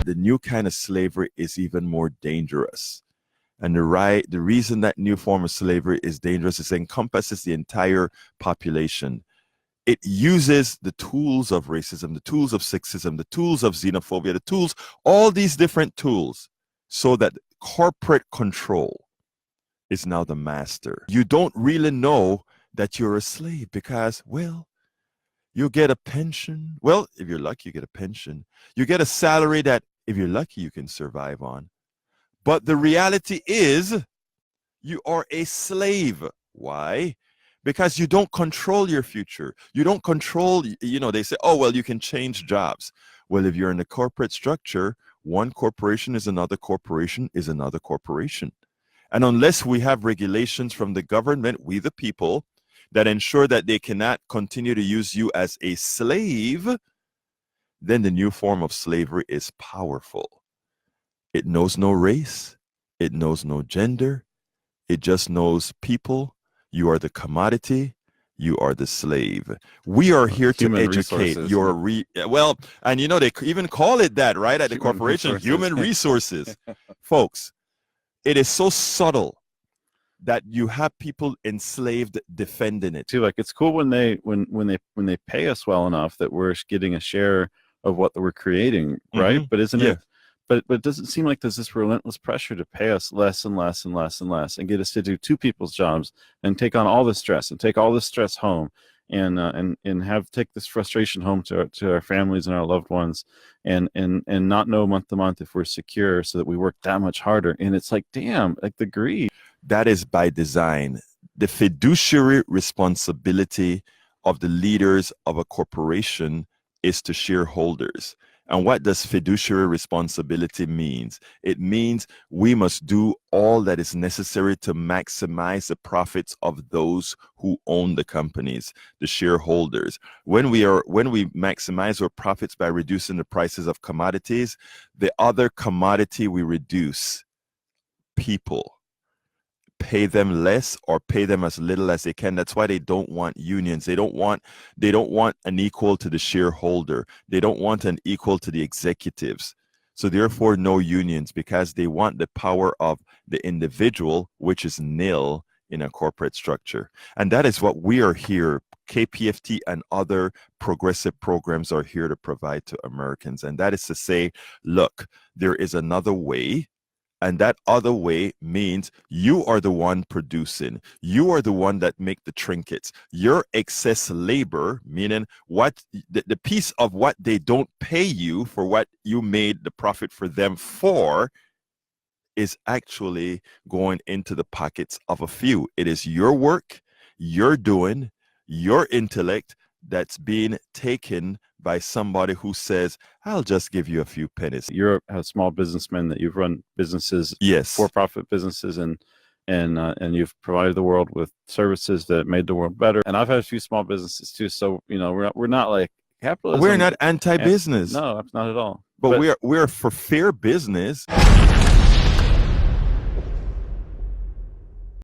the new kind of slavery is even more dangerous. And the reason that new form of slavery is dangerous is it encompasses the entire population. It uses the tools of racism, the tools of sexism, the tools of xenophobia, the tools, all these different tools, so that corporate control is now the master. You don't really know that you're a slave because, well, you get a pension. Well, if you're lucky, you get a pension. You get a salary that, if you're lucky, you can survive on. But the reality is you are a slave. Why? Because you don't control your future. You don't control, they say, oh, well, you can change jobs. Well, if you're in a corporate structure, one corporation is another corporation is another corporation. And unless we have regulations from the government, we the people, that ensure that they cannot continue to use you as a slave, then the new form of slavery is powerful. It knows no race. It knows no gender. It just knows people. You are the commodity. You are the slave. We are here to educate. Well, and they even call it that, right? At the corporation, human resources. Folks, it is so subtle that you have people enslaved defending it. Too, like it's cool when they pay us well enough that we're getting a share of what we're creating, right? Mm-hmm. But isn't it? But it doesn't seem like there's this relentless pressure to pay us less and less and less and less, and get us to do two people's jobs and take on all the stress and take all the stress home, and take this frustration home to our families and our loved ones, and not know month to month if we're secure, so that we work that much harder. And it's like, damn, like the greed. That is by design. The fiduciary responsibility of the leaders of a corporation is to shareholders. And what does fiduciary responsibility means? It means we must do all that is necessary to maximize the profits of those who own the companies, the shareholders. When we maximize our profits by reducing the prices of commodities, the other commodity we reduce, people, pay them less or pay them as little as they can. That's why they don't want unions. They don't want an equal to the shareholder. They don't want an equal to the executives. So therefore, no unions, because they want the power of the individual, which is nil in a corporate structure. And that is what we are here. KPFT and other progressive programs are here to provide to Americans. And that is to say, look, there is another way. And that other way means you are the one producing. You are the one that make the trinkets. Your excess labor, meaning what the piece of what they don't pay you for what you made the profit for them for, is actually going into the pockets of a few. It is your work, you're doing, your intellect that's being taken by somebody who says, I'll just give you a few pennies. You're a small businessman that you've run businesses, yes, for-profit businesses, and you've provided the world with services that made the world better. And I've had a few small businesses too, so we're not like capitalism. We're not anti-business. No, not at all. But we're for fair business.